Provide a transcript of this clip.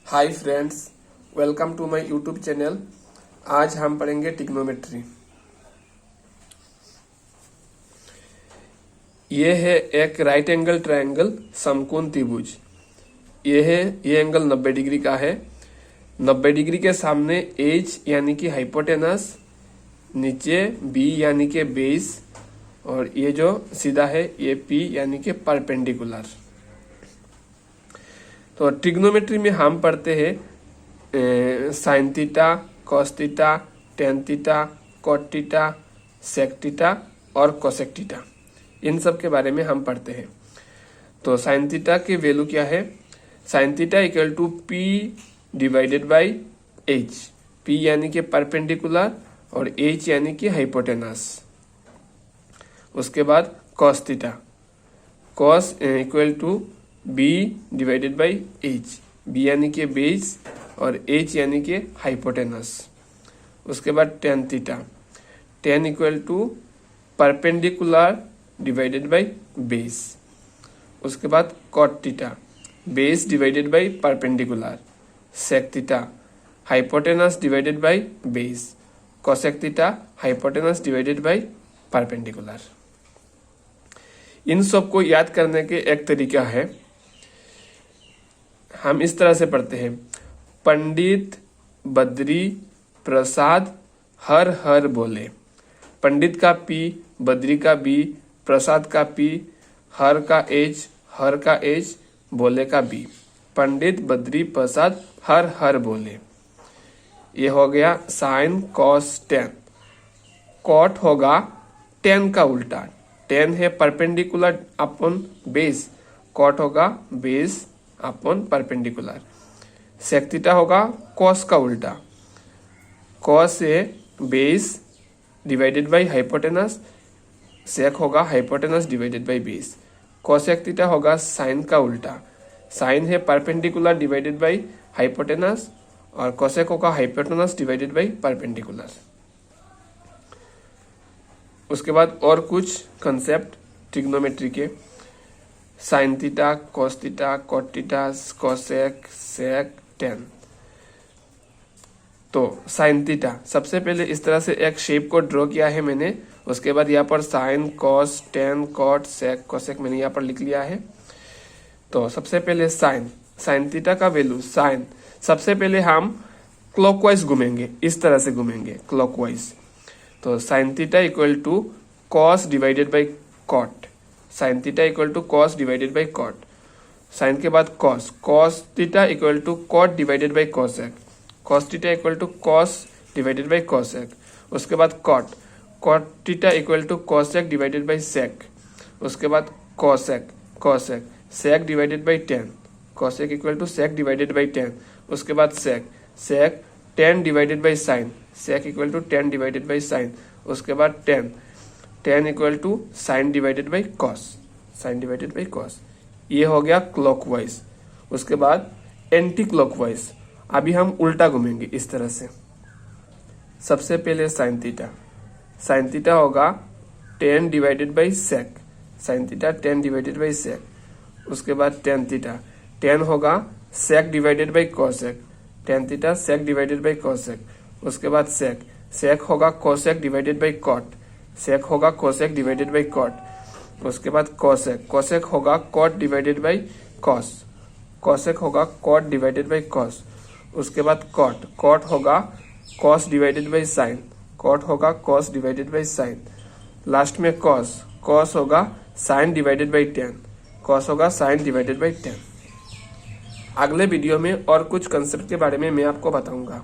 Hi friends, welcome to my YouTube channel. आज हम पढ़ेंगे ट्रिग्नोमेट्री। ये है एक राइट एंगल ट्रायंगल समकोण त्रिभुज। ये एंगल 90 डिग्री का है। 90 डिग्री के सामने एच यानी कि हाइपोटेनस, नीचे बी यानी कि बेस, और ये जो सीधा है ये पी यानी कि परपेंडिकुलर। तो ट्रिग्नोमेट्री में हम पढ़ते हैं sine theta, cos theta, tan theta, cot theta, sec theta और कोसेक थीटा। इन सब के बारे में हम पढ़ते हैं। तो साइन थीटा की वैल्यू क्या है? Sine theta equal to P divided by H. P यानी कि परपेंडिकुलर और एच यानी कि हाइपोटेनस। उसके बाद cos theta, cos equal to B divided by H. B यानी कि बेस और एच यानी कि हाइपोटेनस। उसके बाद tan theta, tan equal to perpendicular divided by base. उसके बाद cot theta, base divided by perpendicular. Sec theta, hypotenuse divided by base. Cosec theta, hypotenuse divided by perpendicular. इन सब को याद करने के एक तरीका है, हम इस तरह से पढ़ते हैं। पंडित बद्री प्रसाद हर हर बोले। पंडित का पी, बद्री का बी, प्रसाद का पी, हर का एच, बोले का बी। पंडित बद्री प्रसाद हर हर बोले। ये हो गया साइन कॉस टेन। कॉट होगा टेन का उल्टा। टेन है परपेंडिकुलर अपॉन बेस, कॉट होगा base upon perpendicular. Sec theta होगा कॉस का उल्टा। कॉस है base divided by hypotenuse, sec होगा hypotenuse divided by base. Cosec theta होगा साइन का उल्टा। साइन है परपेंडिकुलर डिवाइडेड बाई हाइपोटेनस और कोसेक होगा हाइपोटेनस डिवाइडेड बाई परपेंडिकुलर। उसके बाद और कुछ कंसेप्ट ट्रिग्नोमेट्री के। Sine theta, cos theta, cot theta, cosec, सेक, टेन। तो साइन थीटा, सबसे पहले इस तरह से एक शेप को ड्रॉ किया है मैंने। उसके बाद यहाँ पर साइन, कॉस, टेन, कॉट, सेक, कोसेक मैंने यहाँ पर लिख लिया है। तो सबसे पहले साइन थीटा का वैल्यू साइन, सबसे पहले हम क्लॉकवाइज घूमेंगे, इस तरह से घूमेंगे क्लॉकवाइज। तो sine theta equal to cos divided by cot. Sine theta equal to cos divided by cot. Sine के बाद cos, cos theta equal to cot divided by cosec. Cos theta equal to cos divided by cosec. उसके बाद cot, cot theta equal to cosec divided by sec. उसके बाद cosec, cosec, sec divided by tan. Cosec equal to sec divided by tan. उसके बाद sec, sec ten divided by sine. Sec equal to tan divided by sine. उसके बाद tan, tan equal to sine divided by cos. Sine divided by cos. ये हो गया clockwise. उसके बाद anti clockwise, अभी हम उल्टा घूमेंगे इस तरह से। सबसे पहले साइन थीटा, साइन थीटा होगा tan divided by sec. Sine theta tan divided by sec. उसके बाद टेन थीटा, टेन होगा sec divided by cosec. Tan theta sec divided by cosec. उसके बाद सेक, सेक होगा cosec divided by cot. Sec होगा cosec divided by cot. उसके बाद cosec, cosec होगा cot divided by cos. Cosec होगा cot divided by cos. उसके बाद कॉट, कॉट होगा cos divided by sine. Cot होगा cos divided by sine. Last में कॉस, कॉस होगा sine divided by tan. Cos होगा साइन डिवाइडेड बाई टेन। अगले video में और कुछ कंसेप्ट के बारे में मैं आपको बताऊंगा।